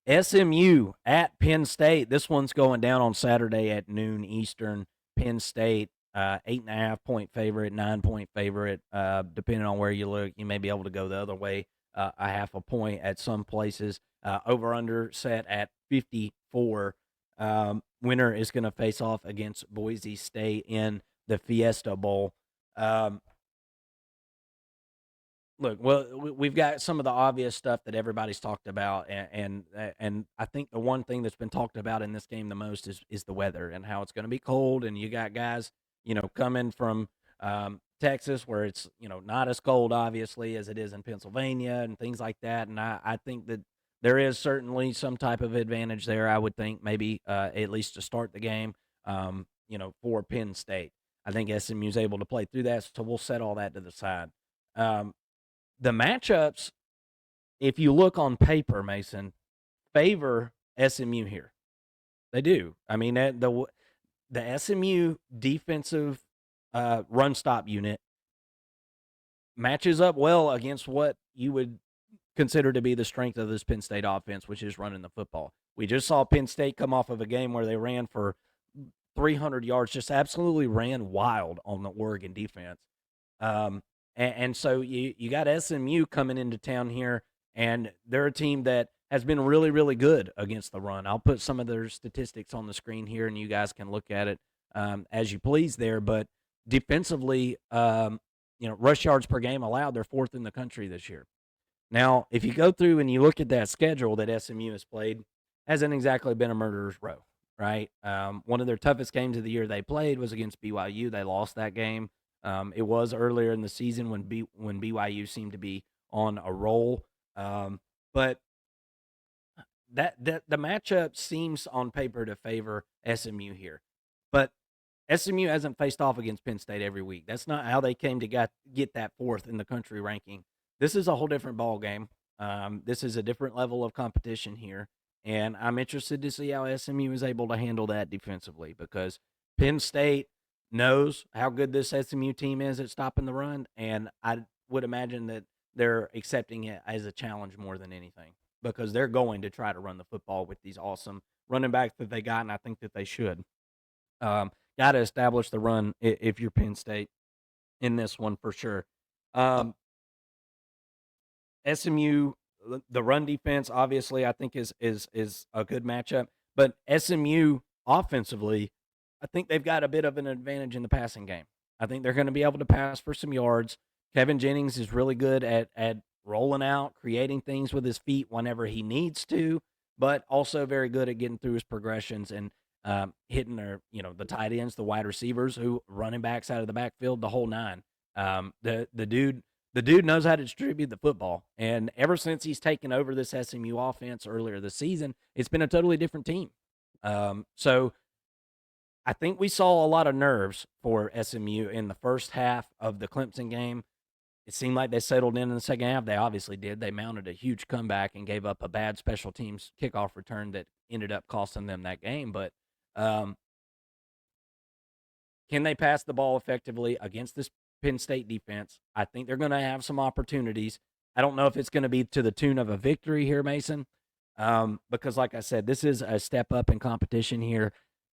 SMU at Penn State. This one's going down on Saturday at noon Eastern. Penn State, 8.5 point favorite, 9 point favorite. Depending on where you look, you may be able to go the other way, a half a point at some places. Over under set at 54. Winner is going to face off against Boise State in the Fiesta Bowl. Um, Look, well, we've got some of the obvious stuff that everybody's talked about, and I think the one thing that's been talked about in this game the most is the weather and how it's going to be cold, and you got guys, coming from Texas where it's not as cold obviously as it is in Pennsylvania and things like that, and I think that there is certainly some type of advantage there. I would think maybe at least to start the game, for Penn State. I think SMU is able to play through that, so we'll set all that to the side. Um, the matchups, if you look on paper, Mason, favor SMU here. They do. I mean, the SMU defensive run stop unit matches up well against what you would consider to be the strength of this Penn State offense, which is running the football. We just saw Penn State come off of a game where they ran for 300 yards, just absolutely ran wild on the Oregon defense. And so you got SMU coming into town here, and they're a team that has been really, really good against the run. I'll put some of their statistics on the screen here, and you guys can look at it as you please there. But defensively, rush yards per game allowed, they're fourth in the country this year. Now, if you go through and you look at that schedule that SMU has played, hasn't exactly been a murderer's row, right? One of their toughest games of the year they played was against BYU. They lost that game. It was earlier in the season when BYU seemed to be on a roll, but that the matchup seems on paper to favor SMU here. But SMU hasn't faced off against Penn State every week. That's not how they came to get that fourth in the country ranking. This is a whole different ball game. This is a different level of competition here, and I'm interested to see how SMU is able to handle that defensively because Penn State knows how good this SMU team is at stopping the run, and I would imagine that they're accepting it as a challenge more than anything because they're going to try to run the football with these awesome running backs that they got, and I think that they should. Got to establish the run if you're Penn State in this one for sure. Um, SMU, the run defense, obviously, I think is a good matchup. But SMU offensively, I think they've got a bit of an advantage in the passing game. I think they're going to be able to pass for some yards. Kevin Jennings is really good at rolling out, creating things with his feet whenever he needs to, but also very good at getting through his progressions and hitting the tight ends, the wide receivers, who running backs out of the backfield, the whole nine. The dude knows how to distribute the football, and ever since he's taken over this SMU offense earlier this season, it's been a totally different team. So I think we saw a lot of nerves for SMU in the first half of the Clemson game. It seemed like they settled in the second half. They obviously did. They mounted a huge comeback and gave up a bad special teams kickoff return that ended up costing them that game. But um, can they pass the ball effectively against this Penn State defense? I think they're going to have some opportunities. I don't know if it's going to be to the tune of a victory here, Mason, because, like I said, this is a step up in competition here.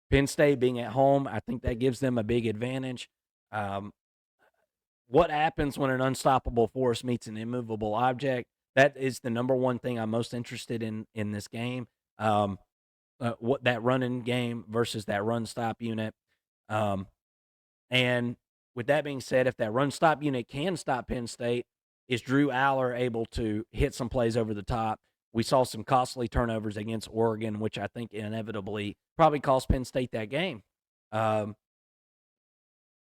Penn State being at home, I think that gives them a big advantage. Um, what happens when an unstoppable force meets an immovable object? That is the number one thing I'm most interested in this game. What that running game versus that run stop unit. Um, and with that being said, if that run stop unit can stop Penn State, is Drew Aller able to hit some plays over the top? We saw some costly turnovers against Oregon, which I think inevitably probably cost Penn State that game. Um,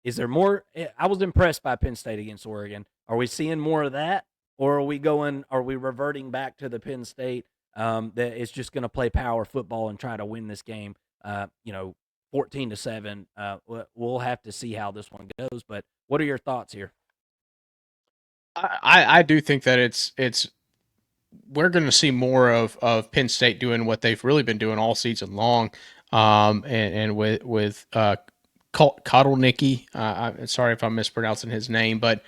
is there more? I was impressed by Penn State against Oregon. Are we seeing more of that, or are we reverting back to the Penn State that is just going to play power football and try to win this game? 14-7. We'll have to see how this one goes. But what are your thoughts here? I do think that it's we're going to see more of Penn State doing what they've really been doing all season long, and with Kotelnicki. I'm sorry if I'm mispronouncing his name, but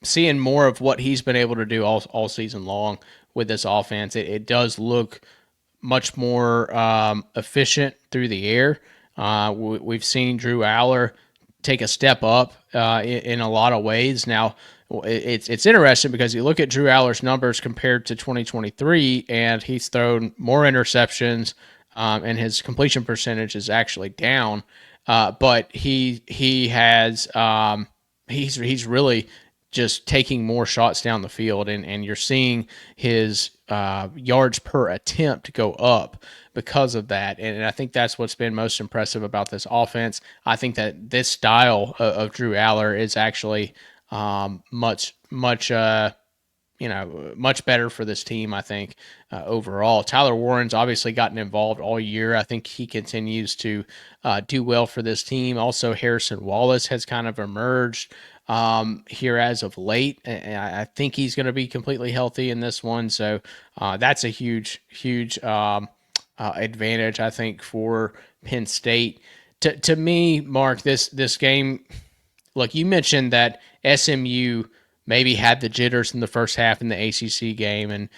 seeing more of what he's been able to do all season long with this offense. It does look much more efficient through the air. We've seen Drew Aller take a step up in a lot of ways. Now, it's interesting because you look at Drew Aller's numbers compared to 2023, and he's thrown more interceptions, and his completion percentage is actually down. But he has he's really just taking more shots down the field, and you're seeing his yards per attempt go up because of that. And I think that's what's been most impressive about this offense. I think that this style of Drew Aller is actually much better for this team, I think, overall. Tyler Warren's obviously gotten involved all year. I think he continues to do well for this team. Also, Harrison Wallace has kind of emerged here as of late, and I think he's going to be completely healthy in this one. So that's a huge advantage, I think, for Penn State. To me, Mark, this game, look, you mentioned that SMU maybe had the jitters in the first half in the ACC game, and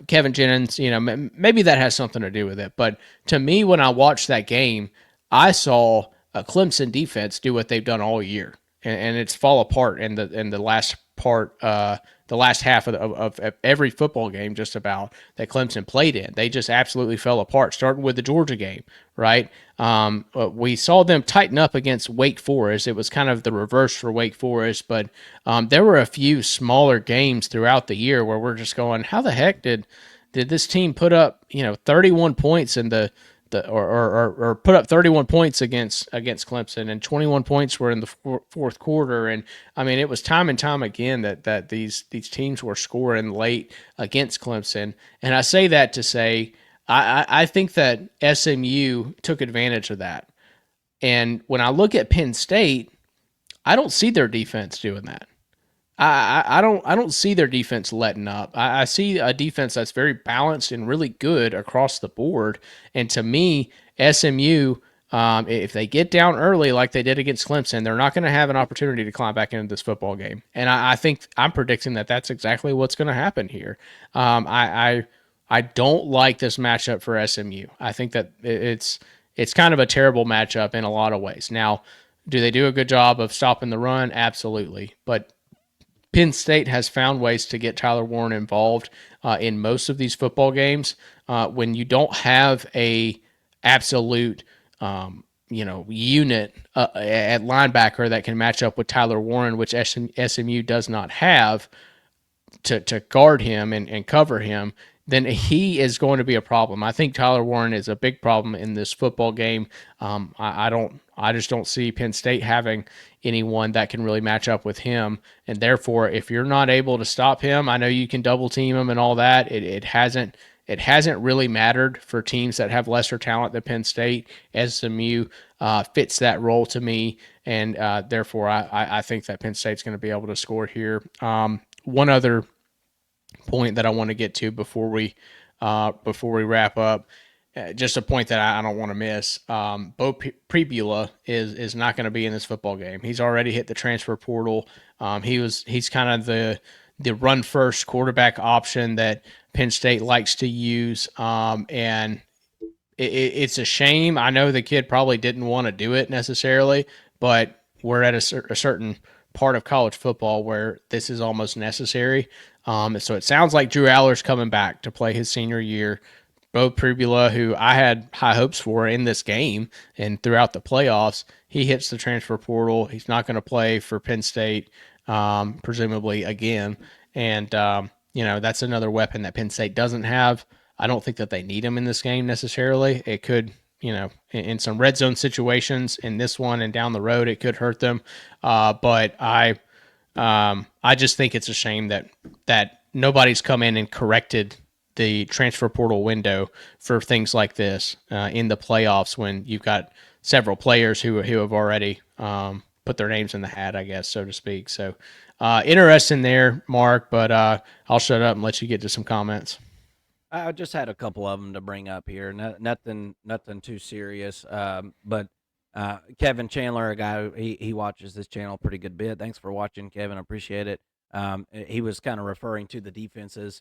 Kevin Jennings, maybe that has something to do with it. But to me, when I watched that game, I saw a Clemson defense do what they've done all year, and it's fall apart in the last part. The last half of every football game, just about, that Clemson played in, they just absolutely fell apart. Starting with the Georgia game, right? We saw them tighten up against Wake Forest. It was kind of the reverse for Wake Forest, but there were a few smaller games throughout the year where we're just going, how the heck did this team put up 31 points in or put up 31 points against Clemson, and 21 points were in the fourth quarter. And I mean, it was time and time again that these teams were scoring late against Clemson. And I say that to say, I think that SMU took advantage of that. And when I look at Penn State, I don't see their defense doing that. I don't see their defense letting up. I see a defense that's very balanced and really good across the board. And to me, SMU, if they get down early like they did against Clemson, they're not going to have an opportunity to climb back into this football game. And I think I'm predicting that that's exactly what's going to happen here. I don't like this matchup for SMU. I think that it's kind of a terrible matchup in a lot of ways. Now, do they do a good job of stopping the run? Absolutely. But Penn State has found ways to get Tyler Warren involved in most of these football games. When you don't have a absolute unit at linebacker that can match up with Tyler Warren, which SMU does not have, to guard him and cover him, then he is going to be a problem. I think Tyler Warren is a big problem in this football game. I just don't see Penn State having anyone that can really match up with him. And therefore, if you're not able to stop him, I know you can double team him and all that. It hasn't really mattered for teams that have lesser talent than Penn State. SMU fits that role to me, and therefore I think that Penn State's going to be able to score here. One other point that I want to get to before we wrap up, just a point that I don't want to miss. Bo Pribula is not going to be in this football game. He's already hit the transfer portal. He's kind of the run first quarterback option that Penn State likes to use, and it's a shame. I know the kid probably didn't want to do it necessarily, but we're at a certain part of college football where this is almost necessary. So it sounds like Drew Aller's coming back to play his senior year. Bo Pribula, who I had high hopes for in this game and throughout the playoffs, he hits the transfer portal. He's not going to play for Penn State, presumably again. And, that's another weapon that Penn State doesn't have. I don't think that they need him in this game necessarily. It could, in some red zone situations in this one and down the road, it could hurt them. But I just think it's a shame that nobody's come in and corrected the transfer portal window for things like this in the playoffs when you've got several players who have already put their names in the hat, I guess, so to speak. So interesting there, Mark, but I'll shut up and let you get to some comments. I just had a couple of them to bring up here. Nothing too serious. But Kevin Chandler, a guy he watches this channel pretty good bit. Thanks for watching, Kevin. I appreciate it. He was kind of referring to the defenses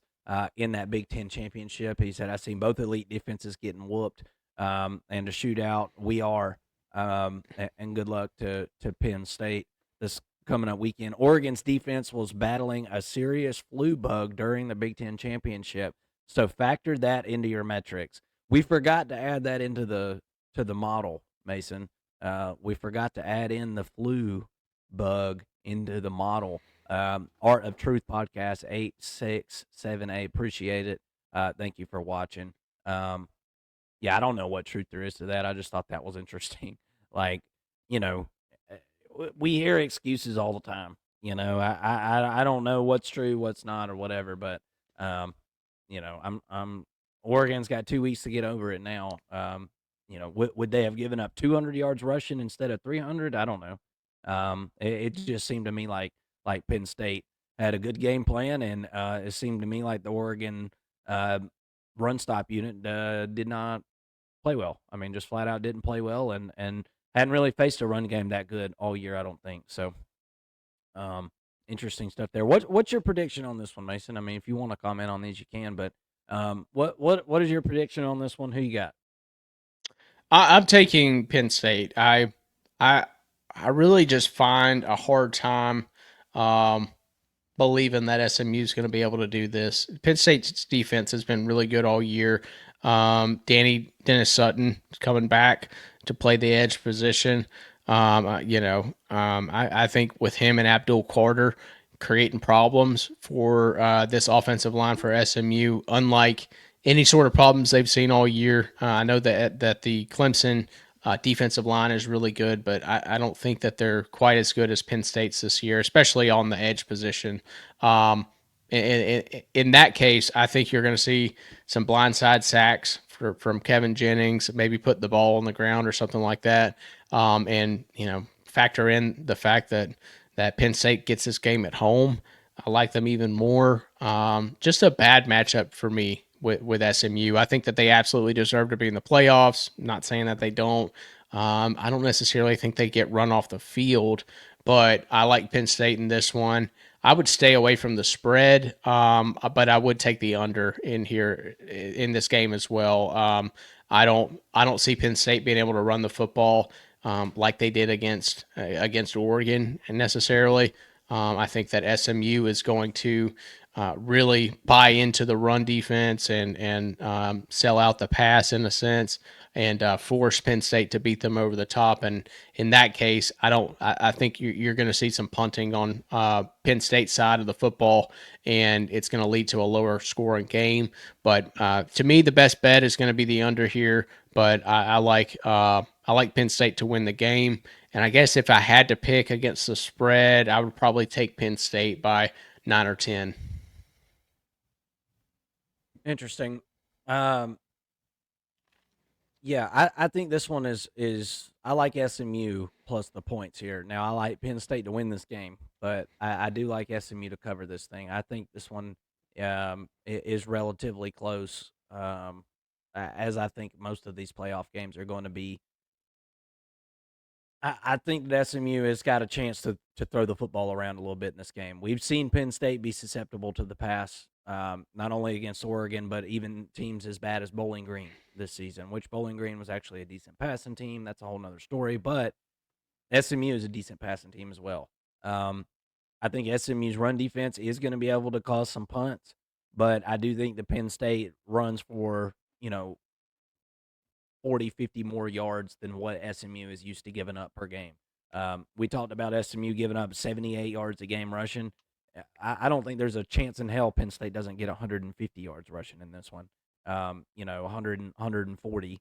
in that Big Ten championship. He said, "I've seen both elite defenses getting whooped, and to shoot out, we are." And good luck to Penn State this coming up weekend. Oregon's defense was battling a serious flu bug during the Big Ten championship, so factor that into your metrics. We forgot to add that into the model, Mason. We forgot to add in the flu bug into the model. Art of Truth podcast 8678. Appreciate it. Thank you for watching. Yeah, I don't know what truth there is to that. I just thought that was interesting. Like, you know, we hear excuses all the time. I don't know what's true, what's not, or whatever. But I'm Oregon's got 2 weeks to get over it now. Would they have given up 200 yards rushing instead of 300? I don't know. It just seemed to me like Penn State had a good game plan, and it seemed to me like the Oregon run stop unit did not play well. I mean, just flat out didn't play well, and hadn't really faced a run game that good all year, I don't think. So, interesting stuff there. What's your prediction on this one, Mason? I mean, if you want to comment on these, you can. But what is your prediction on this one? Who you got? I'm taking Penn State. I really just find a hard time believing that SMU is going to be able to do this. Penn State's defense has been really good all year. Dennis Sutton is coming back to play the edge position. I think with him and Abdul Carter creating problems for this offensive line for SMU, unlike any sort of problems they've seen all year. I know that the Clemson defensive line is really good, but I don't think that they're quite as good as Penn State's this year, especially on the edge position. In that case, I think you're going to see some blindside sacks from Kevin Jennings, maybe put the ball on the ground or something like that. And factor in the fact that Penn State gets this game at home. I like them even more. Just a bad matchup for me with SMU. I think that they absolutely deserve to be in the playoffs. I'm not saying that they don't. I don't necessarily think they get run off the field, but I like Penn State in this one. I would stay away from the spread, but I would take the under in here in this game as well. I don't see Penn State being able to run the football like they did against Oregon necessarily. I think that SMU is going to really buy into the run defense and sell out the pass in a sense, and force Penn State to beat them over the top. And in that case, I think you're going to see some punting on Penn State's side of the football, and it's going to lead to a lower scoring game. But to me, the best bet is going to be the under here. But I like Penn State to win the game. And I guess if I had to pick against the spread, I would probably take Penn State by 9 or 10. Interesting. Yeah, I think this one is I like SMU plus the points here. Now I like Penn State to win this game, but I do like SMU to cover this thing. I think this one is relatively close. As I think most of these playoff games are going to be. I think that SMU has got a chance to throw the football around a little bit in this game. We've seen Penn State be susceptible to the pass, not only against Oregon, but even teams as bad as Bowling Green this season, which Bowling Green was actually a decent passing team. That's a whole nother story, but SMU is a decent passing team as well. I think SMU's run defense is going to be able to cause some punts, but I do think the Penn State runs for, 40, 50 more yards than what SMU is used to giving up per game. We talked about SMU giving up 78 yards a game rushing. I don't think there's a chance in hell Penn State doesn't get 150 yards rushing in this one. 100, 140.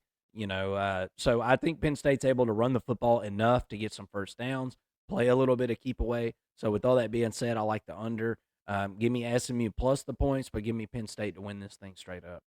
So I think Penn State's able to run the football enough to get some first downs, play a little bit of keep away. So with all that being said, I like the under. Give me SMU plus the points, but give me Penn State to win this thing straight up.